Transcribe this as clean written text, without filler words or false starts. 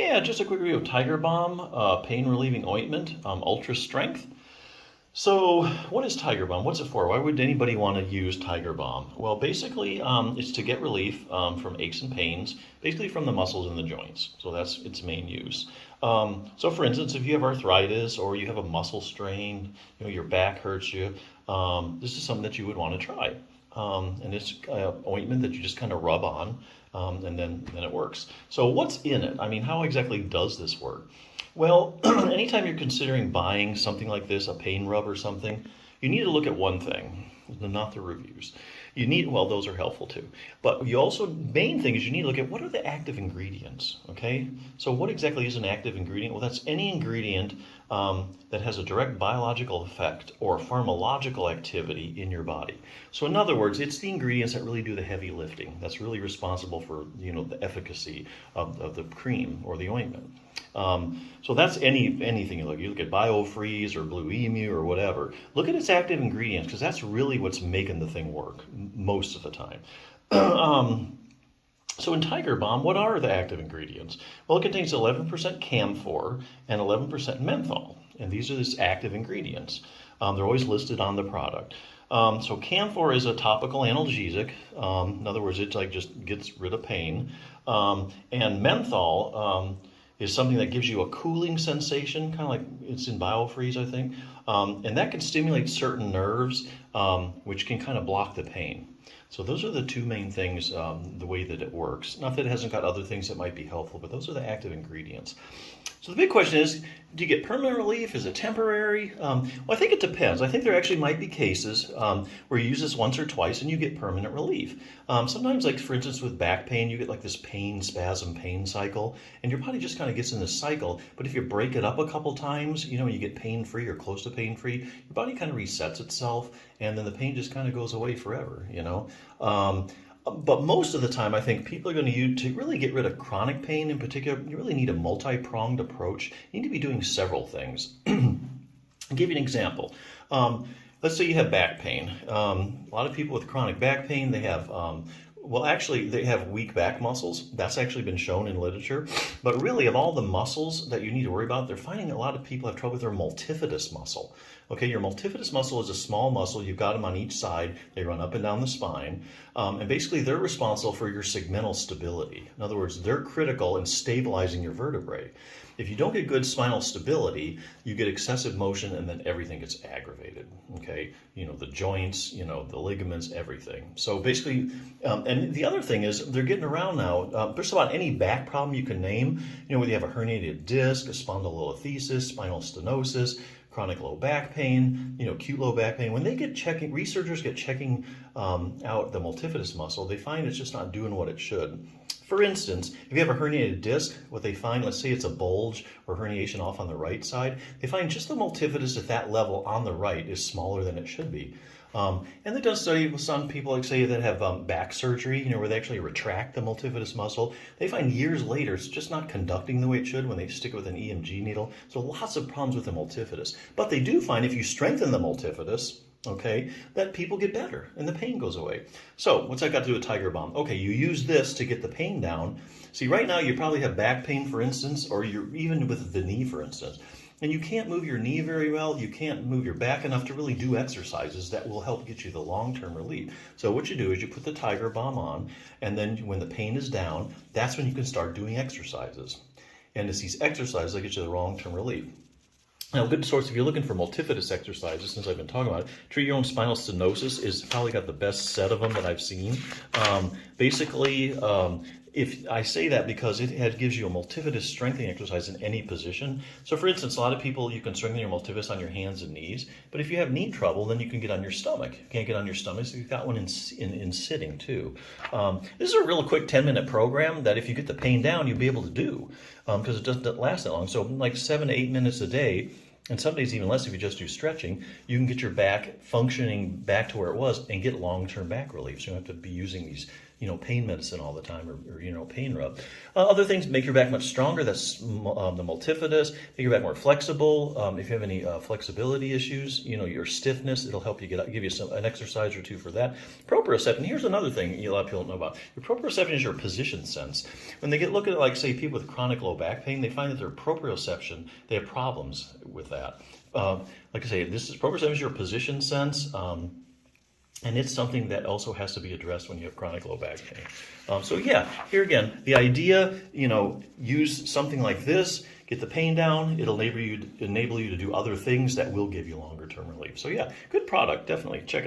Yeah, just a quick review of Tiger Balm, pain relieving ointment, ultra strength. So, what is Tiger Balm? What's it for? Why would anybody want to use Tiger Balm? Well, basically, it's to get relief from aches and pains, basically from the muscles in the joints. So that's its main use. So, for instance, if you have arthritis or you have a muscle strain, your back hurts you, this is something that you would want to try. And it's ointment that you just kind of rub on, and then it works. So what's in it? I mean, how exactly does this work? Well, anytime you're considering buying something like this, a pain rub or something, you need to look at one thing, not the reviews. You need, well, those are helpful too. But you also, main thing is you need to look at what are the active ingredients, okay? So what exactly is an active ingredient? Well, that's any ingredient that has a direct biological effect or pharmacological activity in your body. So in other words, it's the ingredients that really do the heavy lifting. That's really responsible for, the efficacy of the cream or the ointment. So that's anything you look. You look at BioFreeze or Blue Emu or whatever. Look at its active ingredients because that's really what's making the thing work most of the time. So in Tiger Balm, what are the active ingredients? Well, it contains 11% camphor and 11% menthol, and these are these active ingredients. They're always listed on the product. So camphor is a topical analgesic. In other words, it just gets rid of pain. And menthol is something that gives you a cooling sensation, kind of like it's in BioFreeze, I think. And that can stimulate certain nerves, which can kind of block the pain. So those are the two main things, the way that it works. Not that it hasn't got other things that might be helpful, but those are the active ingredients. So the big question is, do you get permanent relief? Is it temporary? Well, I think it depends. I think there actually might be cases where you use this once or twice and you get permanent relief. Sometimes, like for instance, with back pain, you get like this pain cycle, and your body just kind of gets in this cycle. But if you break it up a couple times, you get pain-free or close to pain-free, your body kind of resets itself, and then the pain just kind of goes away forever, But most of the time, I think people are going to use, to really get rid of chronic pain in particular, you really need a multi-pronged approach. You need to be doing several things. I'll give you an example. Let's say you have back pain. A lot of people with chronic back pain, they have, they have weak back muscles. That's actually been shown in literature. But really, of all the muscles that you need to worry about, they're finding a lot of people have trouble with their multifidus muscle. Okay, your multifidus muscle is a small muscle. You've got them on each side. They run up and down the spine. And basically, they're responsible for your segmental stability. In other words, they're critical in stabilizing your vertebrae. If you don't get good spinal stability, you get excessive motion and then everything gets aggravated, okay? The joints, the ligaments, everything. So basically, and the other thing is they're getting around now. Just about any back problem you can name, whether you have a herniated disc, a spondylolisthesis, spinal stenosis, chronic low back pain, acute low back pain. When they researchers get checking out the multifidus muscle, they find it's just not doing what it should. For instance, if you have a herniated disc, what they find, let's say it's a bulge or herniation off on the right side, they find just the multifidus at that level on the right is smaller than it should be. And they've done studies with some people, like say, that have back surgery, where they actually retract the multifidus muscle. They find years later it's just not conducting the way it should when they stick it with an EMG needle. So lots of problems with the multifidus. But they do find if you strengthen the multifidus, okay, that people get better and the pain goes away. So what's that got to do with Tiger Balm? Okay, you use this to get the pain down. See, right now you probably have back pain, for instance, or you're even with the knee, for instance. And you can't move your knee very well. You can't move your back enough to really do exercises that will help get you the long-term relief. So what you do is you put the Tiger Balm on, and then when the pain is down, that's when you can start doing exercises. And it's these exercises that get you the long-term relief. Now, a good source, if you're looking for multifidus exercises, since I've been talking about it, Treat Your Own Spinal Stenosis is probably got the best set of them that I've seen. If I say that because it gives you a multifidus strengthening exercise in any position. So for instance, a lot of people, you can strengthen your multifidus on your hands and knees, but if you have knee trouble, then you can get on your stomach. You can't get on your stomach, so you've got one in sitting too. This is a real quick 10-minute program that if you get the pain down, you'll be able to do because it doesn't last that long. So like 7 to 8 minutes a day, and some days even less if you just do stretching, you can get your back functioning back to where it was and get long-term back relief. So you don't have to be using these pain medicine all the time or pain rub. Other things make your back much stronger. That's the multifidus. Make your back more flexible. If you have any flexibility issues, your stiffness, it'll help you give you an exercise or two for that. Proprioception. Here's another thing a lot of people don't know about. Your proprioception is your position sense. When they look at, like, say, people with chronic low back pain, they find that their proprioception, they have problems with that. Like I say, this is proprioception is your position sense. And it's something that also has to be addressed when you have chronic low back pain. So yeah, here again, the idea, use something like this, get the pain down. It'll enable you to do other things that will give you longer term relief. So yeah, good product. Definitely check it out.